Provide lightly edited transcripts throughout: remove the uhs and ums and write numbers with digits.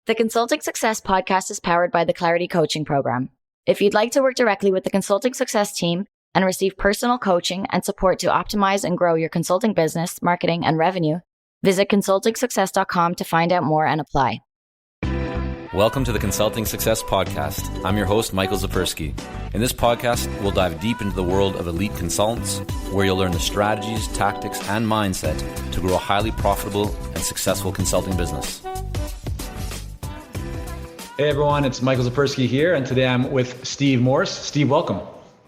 The Consulting Success podcast is powered by the Clarity Coaching Program. If you'd like to work directly with the Consulting Success team and receive personal coaching and support to optimize and grow your consulting business, marketing, and revenue, visit consultingsuccess.com to find out more and apply. Welcome to the Consulting Success Podcast. I'm your host, Michael Zapersky. In this podcast, we'll dive deep into the world of elite consultants, where you'll learn the strategies, tactics, and mindset to grow a highly profitable and successful consulting business. Hey everyone, it's Michael Zapersky here, and today I'm with Steve Morse. Steve, welcome.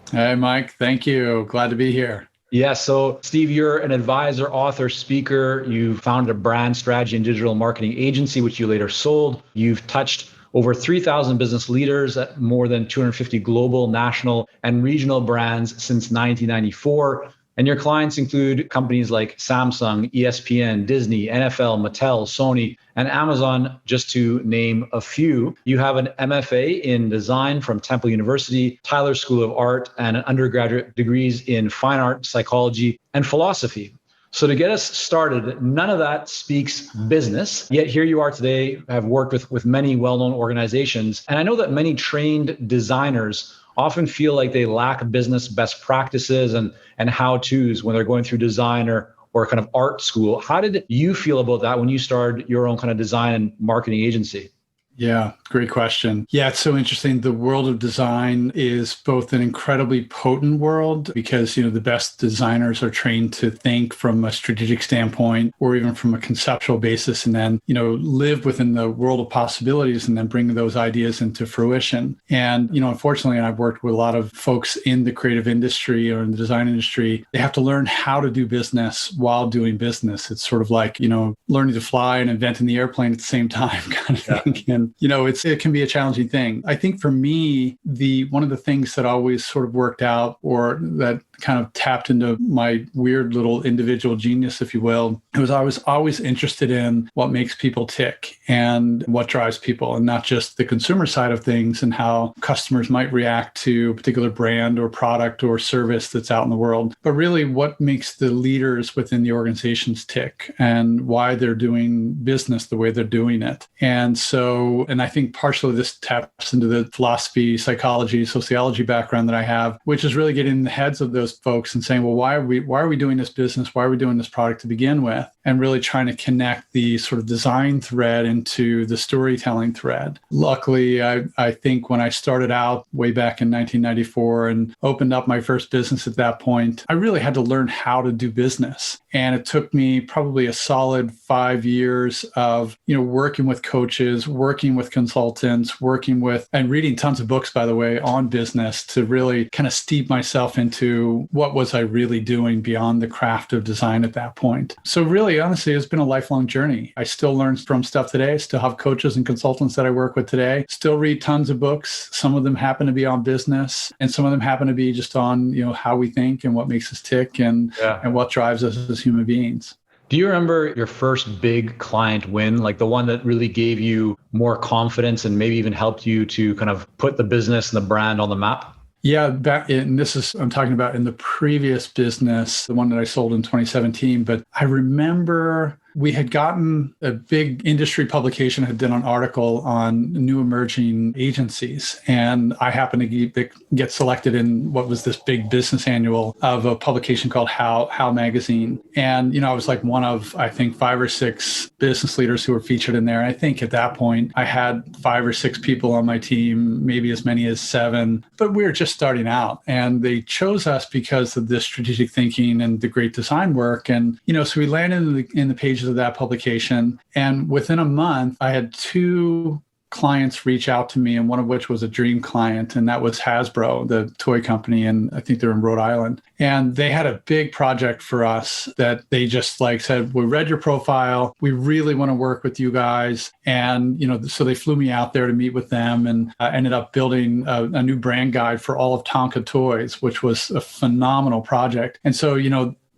Hey Mike, thank you. Glad to be here. Yeah, so Steve, you're an advisor, author, speaker. You founded a brand strategy and digital marketing agency, which you later sold. You've touched over 3,000 business leaders at more than 250 global, national, and regional brands since 1994. And your clients include companies like Samsung, ESPN, Disney, NFL, Mattel, Sony, and Amazon, just to name a few. You have an MFA in design from Temple University, Tyler School of Art, and an undergraduate degrees in fine art, psychology, and philosophy. So to get us started, none of that speaks business, yet here you are today, have worked with many well-known organizations. And I know that many trained designers often feel like they lack business best practices and how-tos when they're going through design or kind of art school. How did you feel about that when you started your own kind of design and marketing agency? Yeah, great question. Yeah, it's so interesting. The world of design is both an incredibly potent world because, the best designers are trained to think from a strategic standpoint or even from a conceptual basis and then, live within the world of possibilities and then bring those ideas into fruition. And, unfortunately, I've worked with a lot of folks in the creative industry or in the design industry. They have to learn how to do business while doing business. It's sort of like, learning to fly and inventing the airplane at the same time kind of thing. And it can be a challenging thing. I think for me, one of the things that always sort of worked out or that kind of tapped into my weird little individual genius, if you will, was I was always interested in what makes people tick and what drives people, and not just the consumer side of things and how customers might react to a particular brand or product or service that's out in the world, but really what makes the leaders within the organizations tick and why they're doing business the way they're doing it. And I think partially this taps into the philosophy, psychology, sociology background that I have, which is really getting in the heads of those folks and saying, well, why are we doing this business? Why are we doing this product to begin with? And really trying to connect the sort of design thread into the storytelling thread. Luckily, I think when I started out way back in 1994 and opened up my first business at that point, I really had to learn how to do business. And it took me probably a solid 5 years of, working with coaches, working with consultants, and reading tons of books, by the way, on business to really kind of steep myself into what was I really doing beyond the craft of design at that point. So really, honestly, it's been a lifelong journey. I still learn from stuff today. I still have coaches and consultants that I work with today. Still read tons of books. Some of them happen to be on business, and some of them happen to be just on, how we think and what makes us tick and what drives us as human beings. Do you remember your first big client win, like the one that really gave you more confidence and maybe even helped you to kind of put the business and the brand on the map? Yeah, I'm talking about in the previous business, the one that I sold in 2017. But I remember we had gotten a big industry publication had done an article on new emerging agencies. And I happened to get selected in what was this big business annual of a publication called How Magazine. And, I was like one of, I think, 5 or 6 business leaders who were featured in there. And I think at that point, I had 5 or 6 people on my team, maybe as many as 7, but we were just starting out. And they chose us because of this strategic thinking and the great design work. And, so we landed in the pages of that publication. And within a month, I had 2 clients reach out to me, and one of which was a dream client, and that was Hasbro, the toy company, and I think they're in Rhode Island. And they had a big project for us that they just said, we read your profile, we really want to work with you guys. And, so they flew me out there to meet with them, and I ended up building a new brand guide for all of Tonka toys, which was a phenomenal project. And so,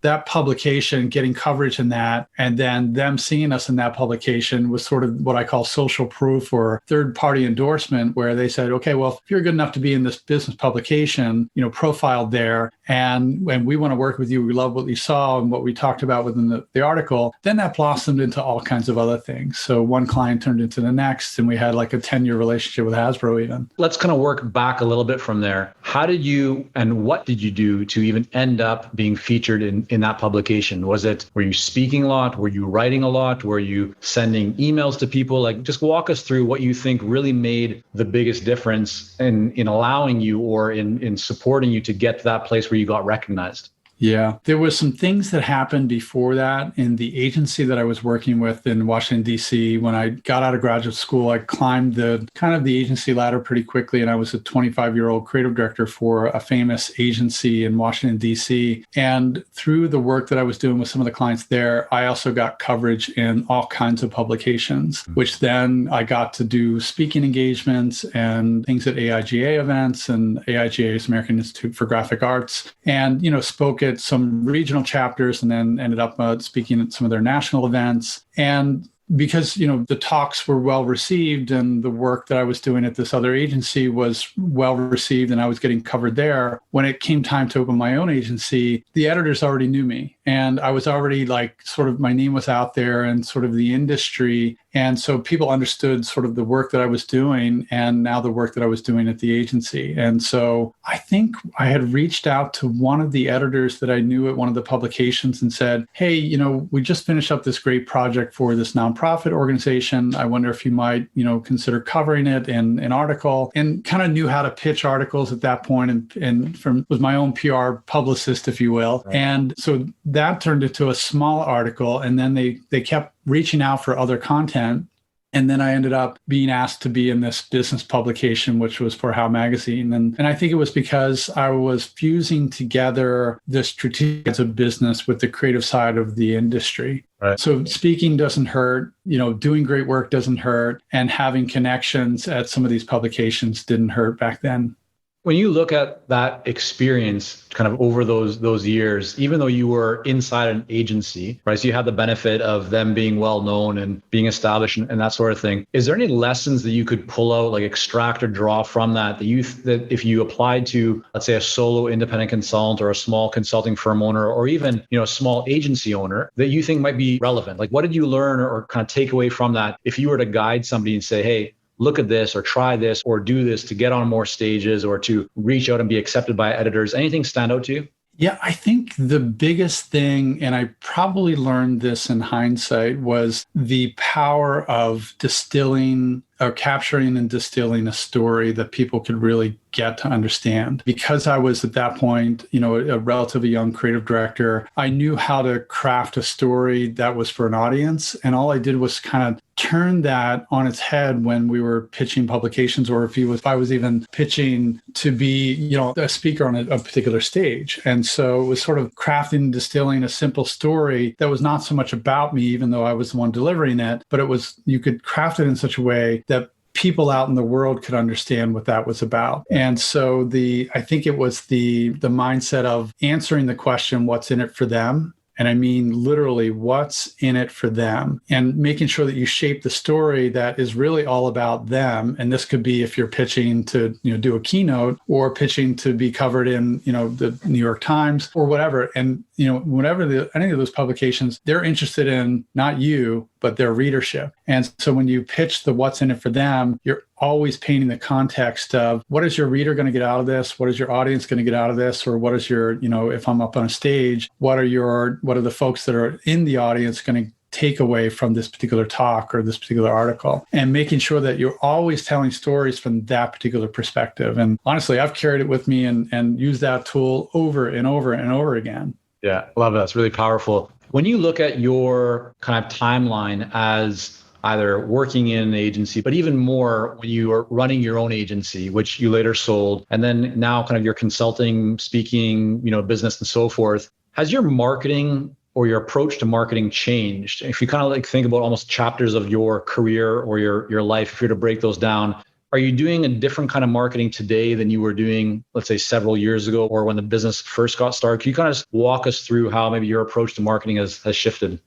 that publication, getting coverage in that, and then them seeing us in that publication was sort of what I call social proof or third-party endorsement, where they said, okay, well, if you're good enough to be in this business publication, profiled there, and we want to work with you, we love what you saw and what we talked about within the article, then that blossomed into all kinds of other things. So one client turned into the next, and we had like a 10-year relationship with Hasbro even. Let's kind of work back a little bit from there. How did you and what did you do to even end up being featured in that publication? Were you speaking a lot? Were you writing a lot? Were you sending emails to people? Like, just walk us through what you think really made the biggest difference in allowing you or in supporting you to get to that place where you got recognized. Yeah, there was some things that happened before that in the agency that I was working with in Washington, D.C. When I got out of graduate school, I climbed the agency ladder pretty quickly, and I was a 25-year-old creative director for a famous agency in Washington, D.C. And through the work that I was doing with some of the clients there, I also got coverage in all kinds of publications, which then I got to do speaking engagements and things at AIGA events, and AIGA is American Institute for Graphic Arts, and, spoke at some regional chapters and then ended up speaking at some of their national events. And because, the talks were well received and the work that I was doing at this other agency was well received and I was getting covered there, when it came time to open my own agency, the editors already knew me. And I was already my name was out there and sort of the industry. And so people understood sort of the work that I was doing and now the work that I was doing at the agency. And so I think I had reached out to one of the editors that I knew at one of the publications and said, hey, we just finished up this great project for this nonprofit organization. I wonder if you might, consider covering it in an article, and kind of knew how to pitch articles at that point and was my own PR publicist, if you will. Right. And so that turned into a small article, and then they kept reaching out for other content. And then I ended up being asked to be in this business publication, which was for How Magazine. And I think it was because I was fusing together the strategic sides of business with the creative side of the industry. Right. So speaking doesn't hurt, doing great work doesn't hurt, and having connections at some of these publications didn't hurt back then. When you look at that experience kind of over those years, even though you were inside an agency, right? So you had the benefit of them being well known and being established and that sort of thing. Is there any lessons that you could pull out, like extract or draw from that that if you applied to, let's say, a solo independent consultant or a small consulting firm owner, or even, a small agency owner, that you think might be relevant? Like, what did you learn or kind of take away from that if you were to guide somebody and say, hey, look at this or try this or do this to get on more stages or to reach out and be accepted by editors? Anything stand out to you? Yeah, I think the biggest thing, and I probably learned this in hindsight, was the power of distilling or capturing and distilling a story that people could really get to understand. Because I was at that point, a relatively young creative director, I knew how to craft a story that was for an audience. And all I did was kind of turn that on its head when we were pitching publications, or if I was even pitching to be, a speaker on a particular stage. And so it was sort of crafting and distilling a simple story that was not so much about me, even though I was the one delivering it, but you could craft it in such a way that people out in the world could understand what that was about. And so I think it was the mindset of answering the question, what's in it for them? And I mean, literally, what's in it for them, and making sure that you shape the story that is really all about them. And this could be if you're pitching to, do a keynote, or pitching to be covered in, the New York Times or whatever. And, whenever any of those publications, they're interested in not you, but their readership. And so when you pitch the what's in it for them, you're always painting the context of what is your reader going to get out of this? What is your audience going to get out of this? Or what is your, if I'm up on a stage, what are the folks that are in the audience going to take away from this particular talk or this particular article? And making sure that you're always telling stories from that particular perspective. And honestly, I've carried it with me and used that tool over and over and over again. Yeah, love that. It's really powerful. When you look at your kind of timeline as either working in an agency, but even more when you are running your own agency, which you later sold, and then now kind of your consulting, speaking, business and so forth, has your marketing or your approach to marketing changed? If you kind of think about almost chapters of your career or your life, if you're to break those down, Are you doing a different kind of marketing today than you were doing, let's say, several years ago or when the business first got started? Can you kind of just walk us through how maybe your approach to marketing has shifted?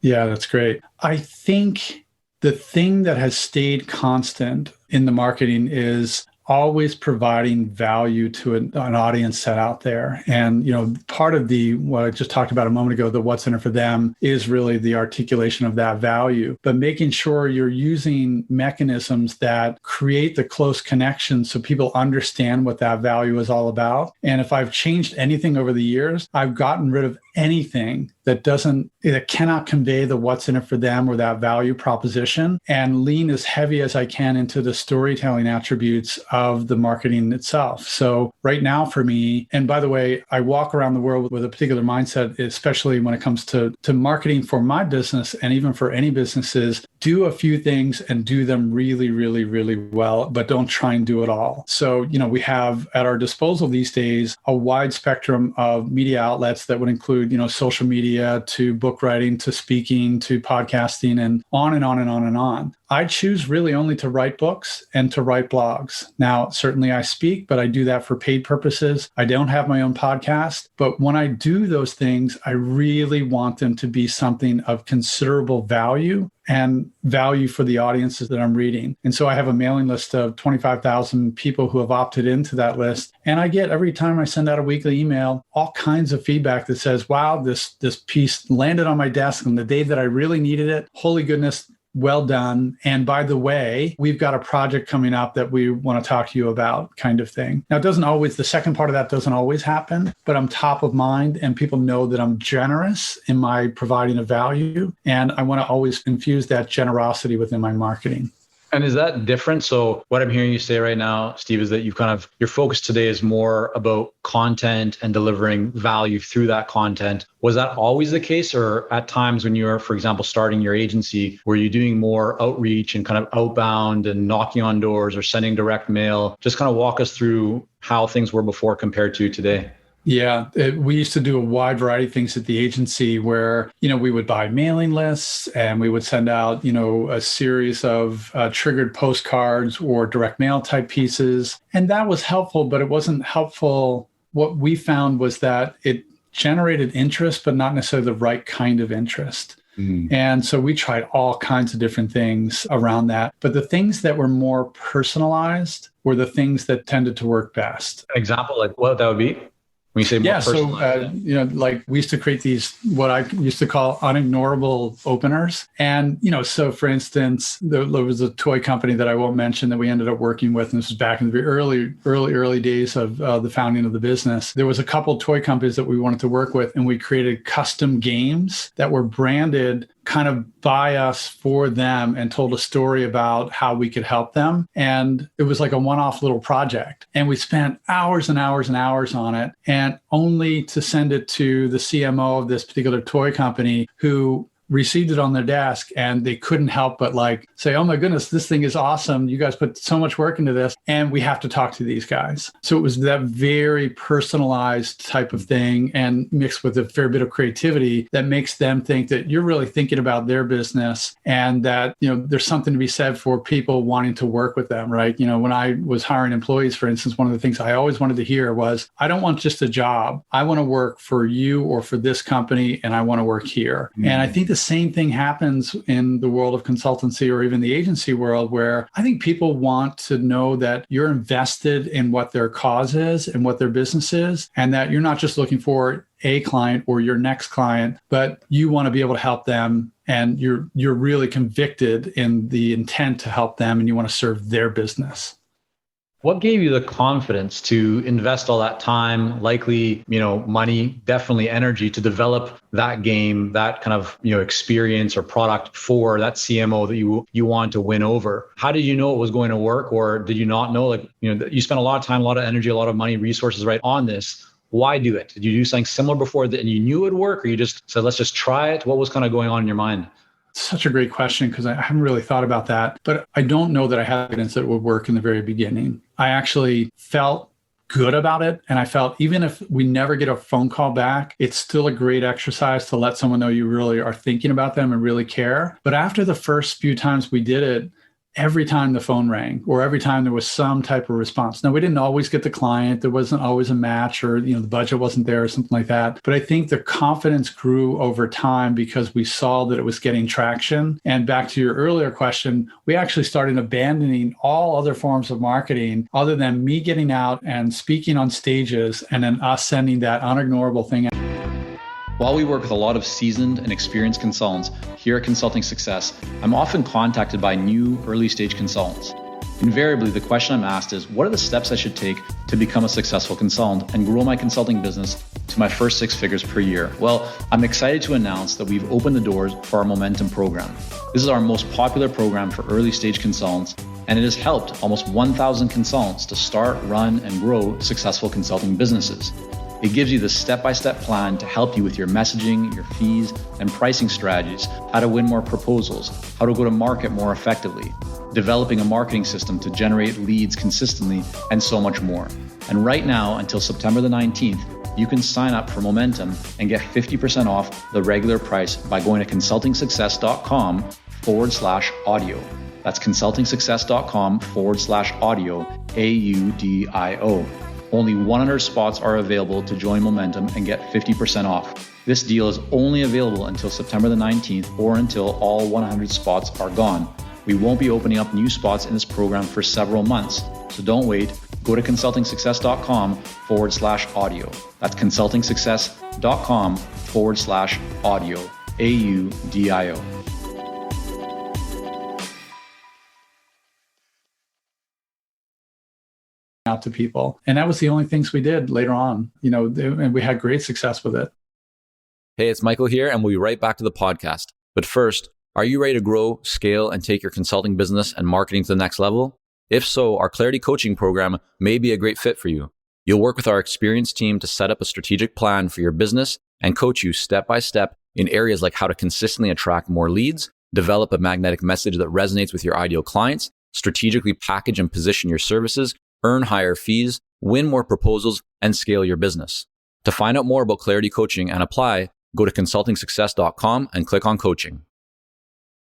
Yeah, that's great. I think the thing that has stayed constant in the marketing is always providing value to an audience set out there. And, part of what I just talked about a moment ago, the what's in it for them, is really the articulation of that value, but making sure you're using mechanisms that create the close connection so people understand what that value is all about. And if I've changed anything over the years, I've gotten rid of anything that cannot convey the what's in it for them or that value proposition, and lean as heavy as I can into the storytelling attributes of the marketing itself. So right now for me, and by the way, I walk around the world with a particular mindset, especially when it comes to marketing for my business and even for any businesses, do a few things and do them really, really, really well, but don't try and do it all. So, we have at our disposal these days a wide spectrum of media outlets that would include, social media to book writing to speaking to podcasting and on and on and on and on. I choose really only to write books and to write blogs. Now, certainly I speak, but I do that for paid purposes. I don't have my own podcast, but when I do those things, I really want them to be something of considerable value and value for the audiences that I'm reading. And so I have a mailing list of 25,000 people who have opted into that list. And I get, every time I send out a weekly email, all kinds of feedback that says, wow, this piece landed on my desk on the day that I really needed it. Holy goodness, well done. And by the way, we've got a project coming up that we want to talk to you about, kind of thing. Now, the second part of that doesn't always happen, but I'm top of mind and people know that I'm generous in my providing of value. And I want to always infuse that generosity within my marketing. And is that different? So what I'm hearing you say right now, Steve, is that your focus today is more about content and delivering value through that content. Was that always the case? Or at times when you were, for example, starting your agency, were you doing more outreach and kind of outbound and knocking on doors or sending direct mail? Just kind of walk us through how things were before compared to today. Yeah, we used to do a wide variety of things at the agency where, we would buy mailing lists and we would send out, a series of triggered postcards or direct mail type pieces. And that was helpful, but it wasn't helpful. What we found was that it generated interest, but not necessarily the right kind of interest. And so we tried all kinds of different things around that. But the things that were more personalized were the things that tended to work best. An example, like what that would be? When you say more so like we used to create these, what I used to call unignorable openers. And, so for instance, there was a toy company that I won't mention that we ended up working with. And this was back in the early days of the founding of the business. There was a couple of toy companies that we wanted to work with, and we created custom games that were branded kind of by us for them and told a story about how we could help them. And it was like a one-off little project. And we spent hours and hours and hours on it, and only to send it to the CMO of this particular toy company, who received it on their desk, and they couldn't help but say, oh my goodness, this thing is awesome. You guys put so much work into this, and we have to talk to these guys. So it was that very personalized type of thing, and mixed with a fair bit of creativity that makes them think that you're really thinking about their business, and that, there's something to be said for people wanting to work with them, right? When I was hiring employees, for instance, one of the things I always wanted to hear was, I don't want just a job. I want to work for you or for this company, and I want to work here. Mm-hmm. And I think the same thing happens in the world of consultancy or even the agency world, where I think people want to know that you're invested in what their cause is and what their business is, and that you're not just looking for a client or your next client, but you want to be able to help them, and you're really convicted in the intent to help them, and you want to serve their business. What gave you the confidence to invest all that time, likely, money, definitely energy, to develop that game, that kind of, experience or product for that CMO that you want to win over? How did you know it was going to work, or did you not know? You spent a lot of time, a lot of energy, a lot of money, resources, right, on this. Why do it? Did you do something similar before and you knew it would work, or you just said, let's just try it? What was kind of going on in your mind? Such a great question, because I haven't really thought about that. But I don't know that I had evidence that it would work in the very beginning. I actually felt good about it. And I felt even if we never get a phone call back, it's still a great exercise to let someone know you really are thinking about them and really care. But after the first few times we did it, every time the phone rang or every time there was some type of response. Now, we didn't always get the client. There wasn't always a match, or, the budget wasn't there or something like that. But I think the confidence grew over time because we saw that it was getting traction. And back to your earlier question, we actually started abandoning all other forms of marketing other than me getting out and speaking on stages and then us sending that unignorable thing out. While we work with a lot of seasoned and experienced consultants here at Consulting Success, I'm often contacted by new early stage consultants. Invariably, the question I'm asked is, what are the steps I should take to become a successful consultant and grow my consulting business to my first 6 figures per year? Well, I'm excited to announce that we've opened the doors for our Momentum program. This is our most popular program for early stage consultants, and it has helped almost 1,000 consultants to start, run, and grow successful consulting businesses. It gives you the step-by-step plan to help you with your messaging, your fees, and pricing strategies, how to win more proposals, how to go to market more effectively, developing a marketing system to generate leads consistently, and so much more. And right now, until September the 19th, you can sign up for Momentum and get 50% off the regular price by going to consultingsuccess.com/audio. That's consultingsuccess.com/audio, AUDIO. Only 100 spots are available to join Momentum and get 50% off. This deal is only available until September the 19th or until all 100 spots are gone. We won't be opening up new spots in this program for several months, so don't wait. Go to consultingsuccess.com/audio. That's consultingsuccess.com/audio, AUDIO. Out to people. And that was the only things we did later on, and we had great success with it. Hey, it's Michael here, and we'll be right back to the podcast. But first, are you ready to grow, scale, and take your consulting business and marketing to the next level? If so, our Clarity Coaching program may be a great fit for you. You'll work with our experienced team to set up a strategic plan for your business and coach you step by step in areas like how to consistently attract more leads, develop a magnetic message that resonates with your ideal clients, strategically package and position your services, earn higher fees, win more proposals, and scale your business. To find out more about Clarity Coaching and apply, go to consultingsuccess.com and click on coaching.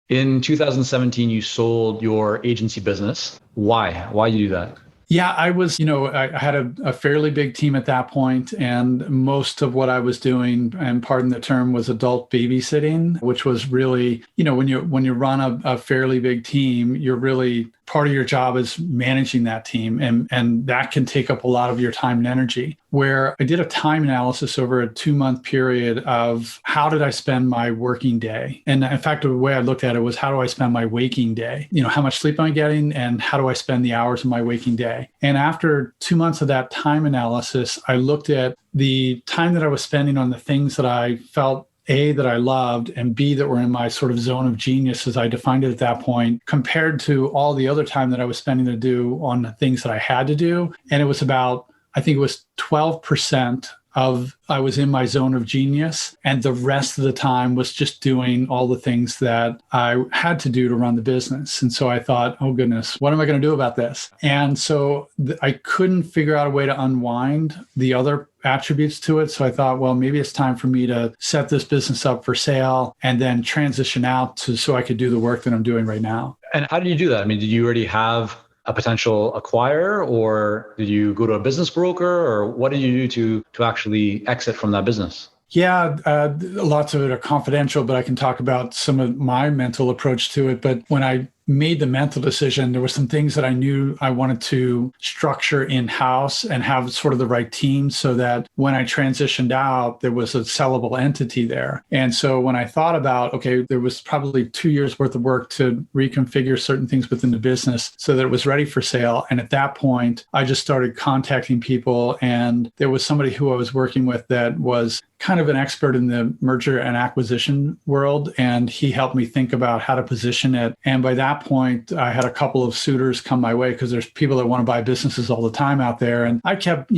In 2017, you sold your agency business. Why? Why did you do that? Yeah, I was, I had a fairly big team at that point, and most of what I was doing, and pardon the term, was adult babysitting, which was really, when you run a fairly big team, you're really, part of your job is managing that team, and that can take up a lot of your time and energy. Where I did a time analysis over a 2-month period of how did I spend my working day? And in fact, the way I looked at it was, how do I spend my waking day? How much sleep am I getting, and how do I spend the hours of my waking day? And after 2 months of that time analysis, I looked at the time that I was spending on the things that I felt, A, that I loved, and B, that were in my sort of zone of genius, as I defined it at that point, compared to all the other time that I was spending to do on the things that I had to do. And it was about, I think it was 12% of I was in my zone of genius, and the rest of the time was just doing all the things that I had to do to run the business. And so I thought, oh goodness, what am I going to do about this? And so I couldn't figure out a way to unwind the other attributes to it. So I thought, well, maybe it's time for me to set this business up for sale and then transition out so I could do the work that I'm doing right now. And how did you do that? I mean, did you already have a potential acquirer, or did you go to a business broker, or what did you do to actually exit from that business? Yeah, lots of it are confidential, but I can talk about some of my mental approach to it. But when I made the mental decision, there were some things that I knew I wanted to structure in-house and have sort of the right team so that when I transitioned out, there was a sellable entity there. And so when I thought about, okay, there was probably 2 years worth of work to reconfigure certain things within the business so that it was ready for sale. And at that point, I just started contacting people, and there was somebody who I was working with that was kind of an expert in the merger and acquisition world. And he helped me think about how to position it. And by that point, I had a couple of suitors come my way, because there's people that want to buy businesses all the time out there. And I kept,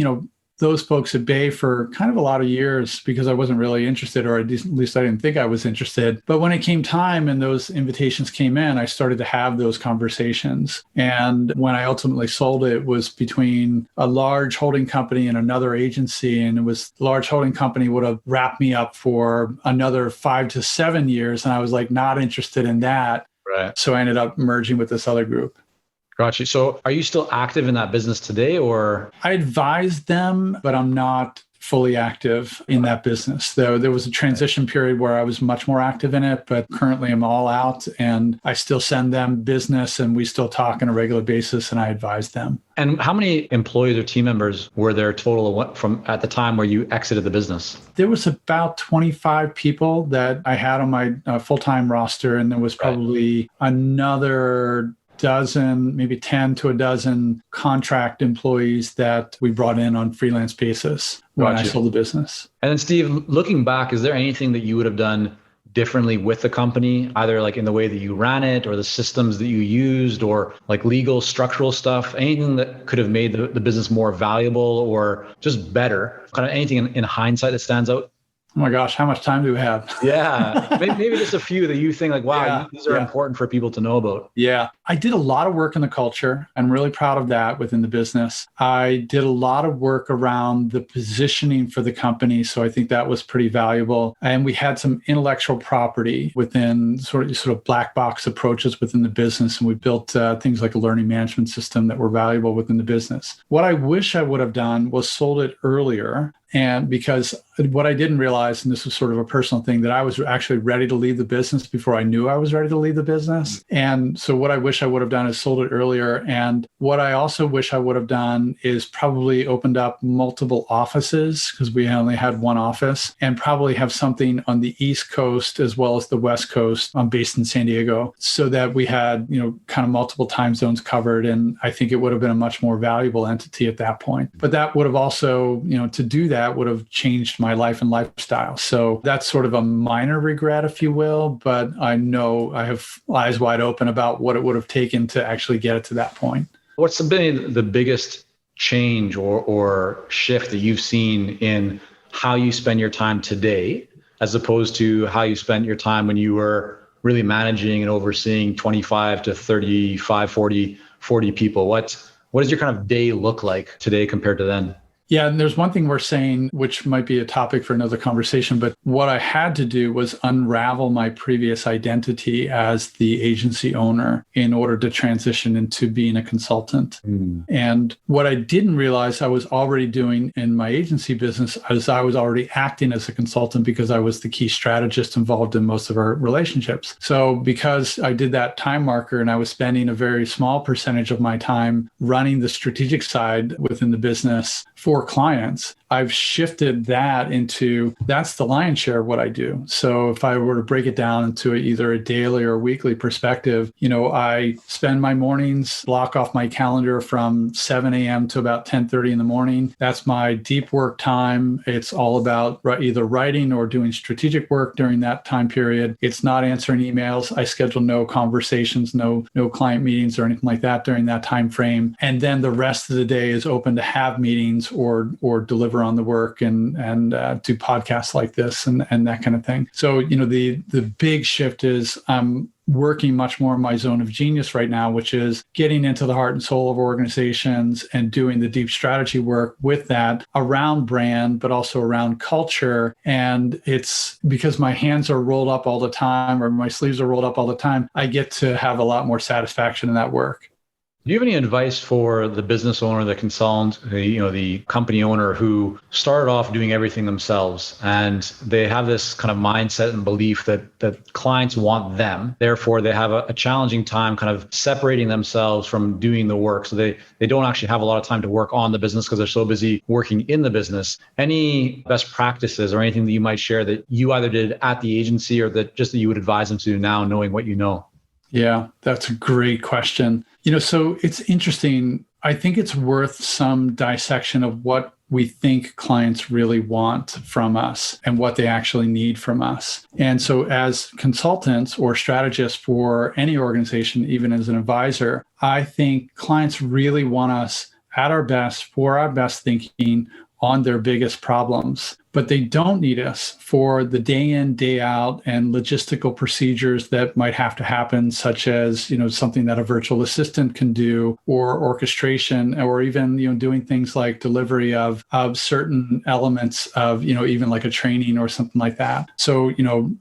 those folks at bay for kind of a lot of years because I wasn't really interested, or at least I didn't think I was interested. But when it came time and those invitations came in, I started to have those conversations. And when I ultimately sold it was between a large holding company and another agency. And it was the large holding company would have wrapped me up for another 5 to 7 years. And I was like, not interested in that. Right. So I ended up merging with this other group. Got you. So are you still active in that business today, or? I advised them, but I'm not fully active in that business. Though there was a transition period where I was much more active in it, but currently I'm all out and I still send them business and we still talk on a regular basis and I advise them. And how many employees or team members were there total from at the time where you exited the business? There was about 25 people that I had on my full-time roster, and there was probably another dozen, maybe 10 to a dozen contract employees that we brought in on freelance basis when I sold the business. And then Steve, looking back, is there anything that you would have done differently with the company, either like in the way that you ran it or the systems that you used or like legal structural stuff, anything that could have made the business more valuable or just better, kind of anything in hindsight that stands out? Oh my gosh, how much time do we have? Yeah, maybe just a few that you think like, wow, these are important for people to know about. Yeah, I did a lot of work in the culture. I'm really proud of that within the business. I did a lot of work around the positioning for the company. So I think that was pretty valuable. And we had some intellectual property within sort of black box approaches within the business. And we built things like a learning management system that were valuable within the business. What I wish I would have done was sold it earlier. And because what I didn't realize, and this was sort of a personal thing, that I was actually ready to leave the business before I knew I was ready to leave the business. And so what I wish I would have done is sold it earlier. And what I also wish I would have done is probably opened up multiple offices, because we only had one office, and probably have something on the East Coast as well as the West Coast. I'm based in San Diego, so that we had, kind of multiple time zones covered. And I think it would have been a much more valuable entity at that point. But that would have also, to do that would have changed my life and lifestyle. So that's sort of a minor regret, if you will, but I know I have eyes wide open about what it would have taken to actually get it to that point. What's been the biggest change or shift that you've seen in how you spend your time today, as opposed to how you spent your time when you were really managing and overseeing 25 to 35, 40 people? What does your kind of day look like today compared to then? Yeah, and there's one thing we're saying, which might be a topic for another conversation, but what I had to do was unravel my previous identity as the agency owner in order to transition into being a consultant. And what I didn't realize I was already doing in my agency business is I was already acting as a consultant, because I was the key strategist involved in most of our relationships. So because I did that time marker and I was spending a very small percentage of my time running the strategic side within the business for clients, I've shifted that into, that's the lion's share of what I do. So if I were to break it down into either a daily or weekly perspective, I spend my mornings, block off my calendar from 7 a.m. to about 10:30 in the morning. That's my deep work time. It's all about either writing or doing strategic work during that time period. It's not answering emails. I schedule no conversations, no client meetings or anything like that during that time frame. And then the rest of the day is open to have meetings or deliver on the work and do podcasts like this and that kind of thing. So, the big shift is I'm working much more in my zone of genius right now, which is getting into the heart and soul of organizations and doing the deep strategy work with that around brand, but also around culture. And it's because my hands are rolled up all the time, or my sleeves are rolled up all the time, I get to have a lot more satisfaction in that work. Do you have any advice for the business owner, the consultant, the company owner who started off doing everything themselves, and they have this kind of mindset and belief that clients want them, therefore they have a challenging time kind of separating themselves from doing the work, so they don't actually have a lot of time to work on the business because they're so busy working in the business? Any best practices or anything that you might share that you either did at the agency or that you would advise them to do now, knowing what you know? Yeah, that's a great question. So it's interesting. I think it's worth some dissection of what we think clients really want from us and what they actually need from us. And so as consultants or strategists for any organization, even as an advisor, I think clients really want us at our best, for our best thinking, on their biggest problems. But they don't need us for the day in, day out and logistical procedures that might have to happen, such as, something that a virtual assistant can do, or orchestration, or even, doing things like delivery of certain elements of, even like a training or something like that. So,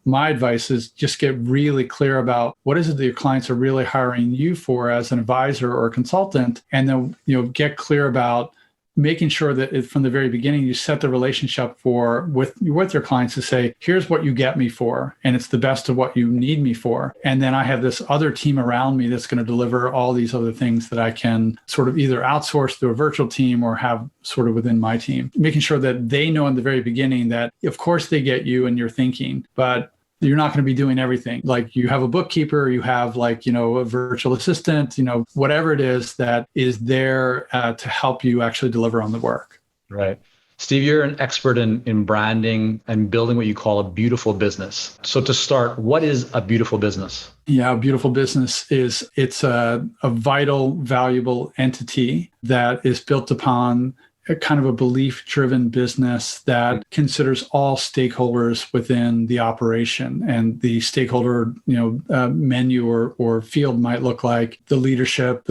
my advice is just get really clear about what is it that your clients are really hiring you for as an advisor or a consultant, and then, get clear about making sure that from the very beginning, you set the relationship with your clients to say, here's what you get me for, and it's the best of what you need me for. And then I have this other team around me that's going to deliver all these other things that I can sort of either outsource through a virtual team or have sort of within my team. Making sure that they know in the very beginning that, of course, they get you and your thinking, but you're not going to be doing everything. Like you have a bookkeeper, you have a virtual assistant, whatever it is that is there to help you actually deliver on the work. Right. Steve, you're an expert in branding and building what you call a beautiful business. So to start, what is a beautiful business? Yeah, a beautiful business it's a vital, valuable entity that is built upon a kind of a belief-driven business that considers all stakeholders within the operation. And the stakeholder, menu or field might look like the leadership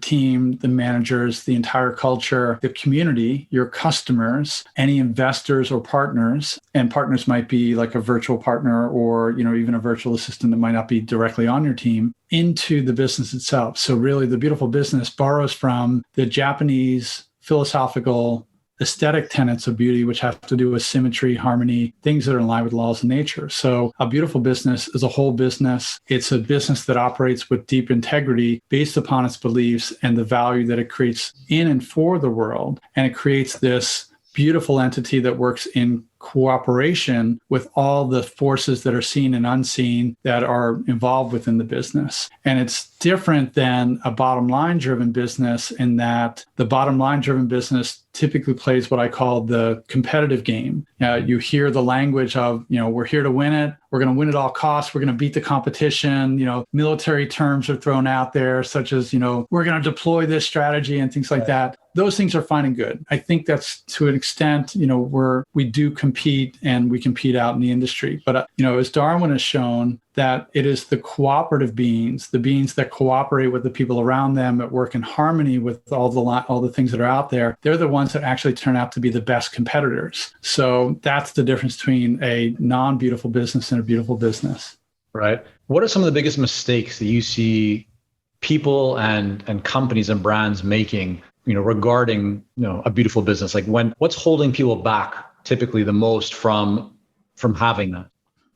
team, the managers, the entire culture, the community, your customers, any investors or partners. And partners might be like a virtual partner or, even a virtual assistant that might not be directly on your team, into the business itself. So really, the beautiful business borrows from the Japanese philosophical aesthetic tenets of beauty, which have to do with symmetry, harmony, things that are in line with laws of nature. So a beautiful business is a whole business. It's a business that operates with deep integrity based upon its beliefs and the value that it creates in and for the world. And it creates this beautiful entity that works in cooperation with all the forces that are seen and unseen that are involved within the business. And it's different than a bottom line driven business in that the bottom line driven business typically plays what I call the competitive game. You hear the language of, we're here to win it. We're going to win at all costs. We're going to beat the competition. Military terms are thrown out there, such as, we're going to deploy this strategy and things like that. Those things are fine and good. I think that's to an extent, we do compete and we compete out in the industry. But, as Darwin has shown, that it is the cooperative beings, the beings that cooperate with the people around them, that work in harmony with all the things that are out there. They're the ones that actually turn out to be the best competitors. So that's the difference between a non-beautiful business and a beautiful business. Right. What are some of the biggest mistakes that you see people and companies and brands making, regarding, a beautiful business? Like what's holding people back typically the most from having that?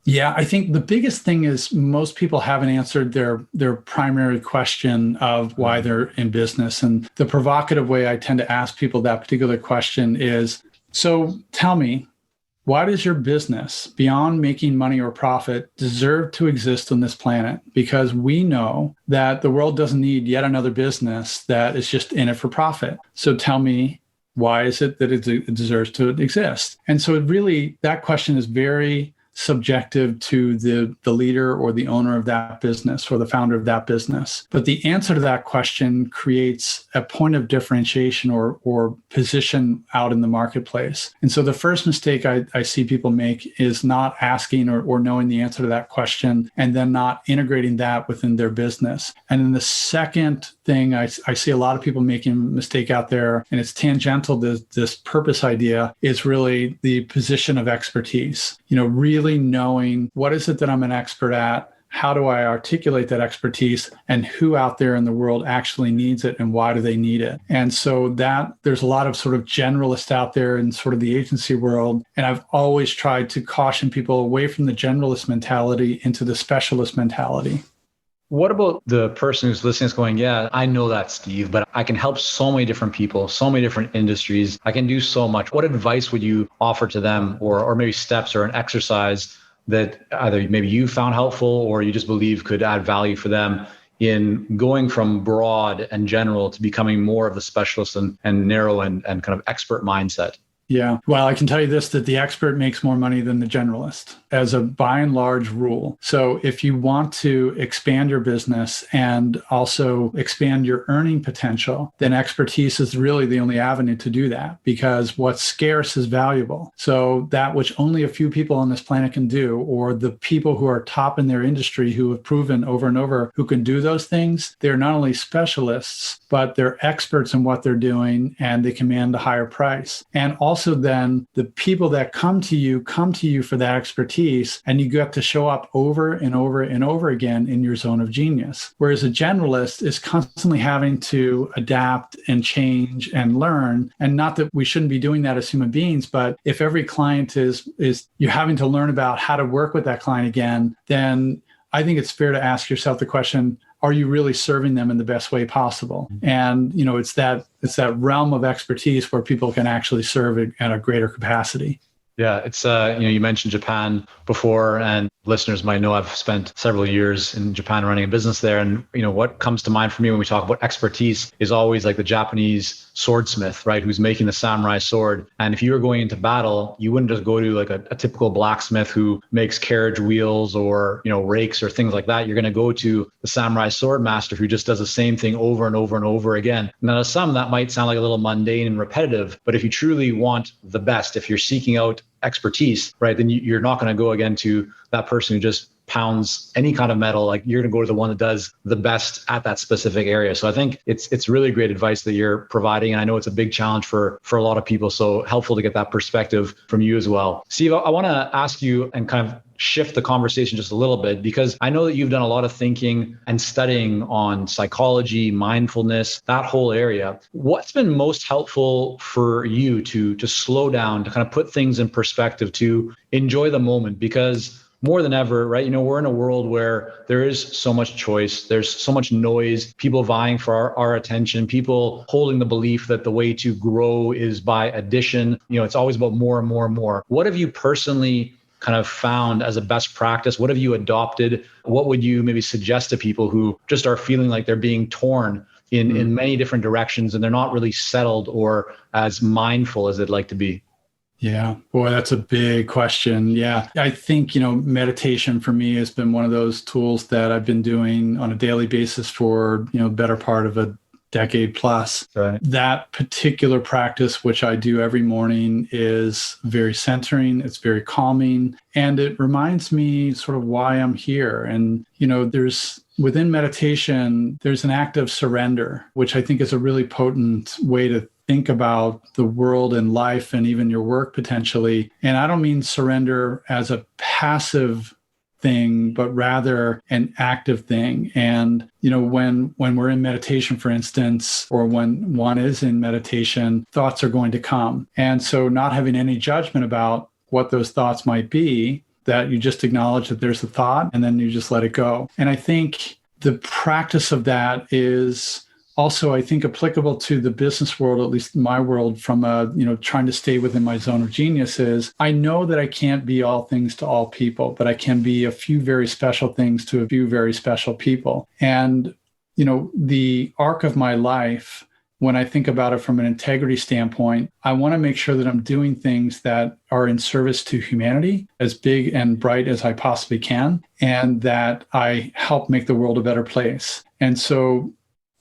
Yeah, I think the biggest thing is most people haven't answered their primary question of why they're in business. And the provocative way I tend to ask people that particular question is, so tell me, why does your business, beyond making money or profit, deserve to exist on this planet? Because we know that the world doesn't need yet another business that is just in it for profit. So tell me, why is it that it deserves to exist? And so that question is very subjective to the leader or the owner of that business or the founder of that business. But the answer to that question creates a point of differentiation or position out in the marketplace. And so the first mistake I see people make is not asking or knowing the answer to that question and then not integrating that within their business. And then the second thing I see a lot of people making a mistake out there, and it's tangential to this purpose idea, is really the position of expertise. Really knowing what is it that I'm an expert at, how do I articulate that expertise, and who out there in the world actually needs it and why do they need it. And so that there's a lot of sort of generalists out there in sort of the agency world. And I've always tried to caution people away from the generalist mentality into the specialist mentality. What about the person who's listening is going, yeah, I know that, Steve, but I can help so many different people, so many different industries. I can do so much. What advice would you offer to them, or maybe steps or an exercise that either maybe you found helpful or you just believe could add value for them in going from broad and general to becoming more of the specialist and narrow and kind of expert mindset? Yeah. Well, I can tell you this, that the expert makes more money than the generalist as a by and large rule. So if you want to expand your business and also expand your earning potential, then expertise is really the only avenue to do that, because what's scarce is valuable. So that which only a few people on this planet can do, or the people who are top in their industry who have proven over and over who can do those things, they're not only specialists, but they're experts in what they're doing, and they command a higher price. And also then the people that come to you for that expertise, and you get to show up over and over and over again in your zone of genius. Whereas a generalist is constantly having to adapt and change and learn. And not that we shouldn't be doing that as human beings, but if every client is you're having to learn about how to work with that client again, then I think it's fair to ask yourself the question, are you really serving them in the best way possible? And, it's that realm of expertise where people can actually serve at a greater capacity. Yeah, it's, you mentioned Japan before, and listeners might know I've spent several years in Japan running a business there. And, what comes to mind for me when we talk about expertise is always like the Japanese swordsmith, right? Who's making the samurai sword. And if you were going into battle, you wouldn't just go to like a typical blacksmith who makes carriage wheels or, rakes or things like that. You're going to go to the samurai sword master who just does the same thing over and over and over again. Now, to some, that might sound like a little mundane and repetitive, but if you truly want the best, if you're seeking out expertise, right, then you're not going to go again to that person who just pounds any kind of metal. Like, you're going to go to the one that does the best at that specific area. So I think it's really great advice that you're providing. And I know it's a big challenge for a lot of people. So helpful to get that perspective from you as well. Steve, I want to ask you and kind of shift the conversation just a little bit, because I know that you've done a lot of thinking and studying on psychology, mindfulness, that whole area. What's been most helpful for you to slow down, to kind of put things in perspective, to enjoy the moment? Because more than ever, right, we're in a world where there is so much choice, there's so much noise, people vying for our attention, people holding the belief that the way to grow is by addition. It's always about more and more and more. What have you personally kind of found as a best practice? What have you adopted? What would you maybe suggest to people who just are feeling like they're being torn in many different directions and they're not really settled or as mindful as they'd like to be? Yeah, boy, that's a big question. Yeah, I think, meditation for me has been one of those tools that I've been doing on a daily basis for, better part of a decade plus. Right. That particular practice, which I do every morning, is very centering. It's very calming. And it reminds me sort of why I'm here. And, within meditation, there's an act of surrender, which I think is a really potent way to think about the world and life and even your work potentially. And I don't mean surrender as a passive thing, but rather an active thing. And, when we're in meditation, for instance, or when one is in meditation, thoughts are going to come. And so not having any judgment about what those thoughts might be, that you just acknowledge that there's a thought and then you just let it go. And I think the practice of that is also, I think, applicable to the business world, at least my world, from trying to stay within my zone of genius. Is I know that I can't be all things to all people, but I can be a few very special things to a few very special people. And, the arc of my life, when I think about it from an integrity standpoint, I want to make sure that I'm doing things that are in service to humanity, as big and bright as I possibly can, and that I help make the world a better place. And so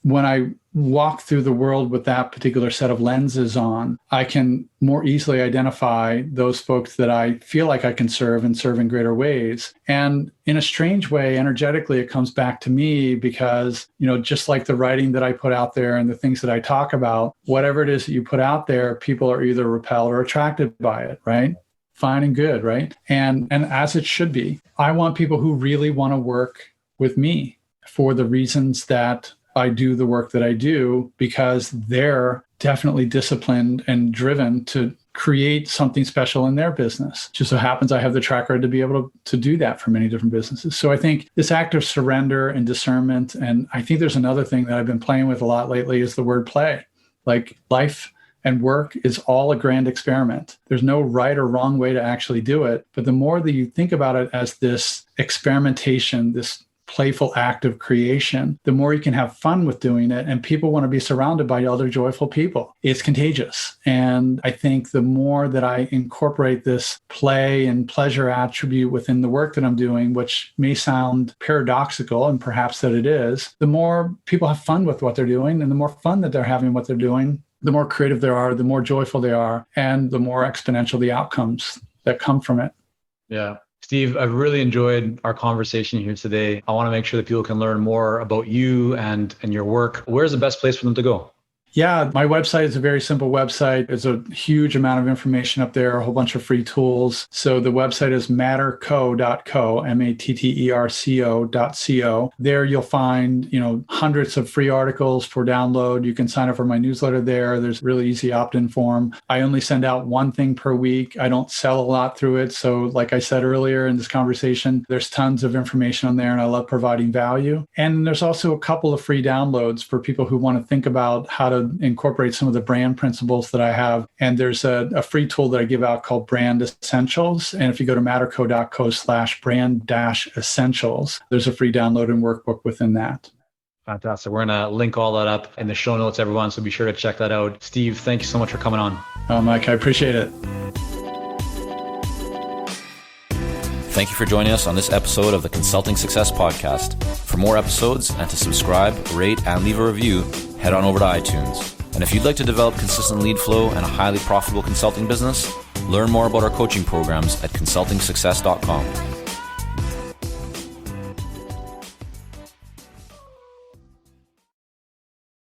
when I walk through the world with that particular set of lenses on, I can more easily identify those folks that I feel like I can serve and serve in greater ways. And in a strange way, energetically, it comes back to me because, just like the writing that I put out there and the things that I talk about, whatever it is that you put out there, people are either repelled or attracted by it, right? Fine and good, right? And as it should be. I want people who really want to work with me for the reasons that I do the work that I do, because they're definitely disciplined and driven to create something special in their business. Just so happens I have the track record to be able to do that for many different businesses. So I think this act of surrender and discernment, and I think there's another thing that I've been playing with a lot lately is the word play. Like, life and work is all a grand experiment. There's no right or wrong way to actually do it. But the more that you think about it as this experimentation, this playful act of creation, the more you can have fun with doing it. And people want to be surrounded by other joyful people. It's contagious. And I think the more that I incorporate this play and pleasure attribute within the work that I'm doing, which may sound paradoxical, and perhaps that it is, the more people have fun with what they're doing, and the more fun that they're having what they're doing, the more creative they are, the more joyful they are, and the more exponential the outcomes that come from it. Yeah. Steve, I've really enjoyed our conversation here today. I want to make sure that people can learn more about you and your work. Where's the best place for them to go? Yeah, my website is a very simple website. There's a huge amount of information up there, a whole bunch of free tools. So the website is matterco.co, matterco.co. There you'll find, hundreds of free articles for download. You can sign up for my newsletter there. There's a really easy opt-in form. I only send out one thing per week. I don't sell a lot through it. So like I said earlier in this conversation, there's tons of information on there, and I love providing value. And there's also a couple of free downloads for people who want to think about how to incorporate some of the brand principles that I have. And there's a free tool that I give out called Brand Essentials. And if you go to matterco.co/brand-essentials, there's a free download and workbook within that. Fantastic. We're going to link all that up in the show notes, everyone. So be sure to check that out. Steve, thank you so much for coming on. Mike, I appreciate it. Thank you for joining us on this episode of the Consulting Success Podcast. For more episodes and to subscribe, rate, and leave a review, head on over to iTunes. And if you'd like to develop consistent lead flow and a highly profitable consulting business, learn more about our coaching programs at consultingsuccess.com.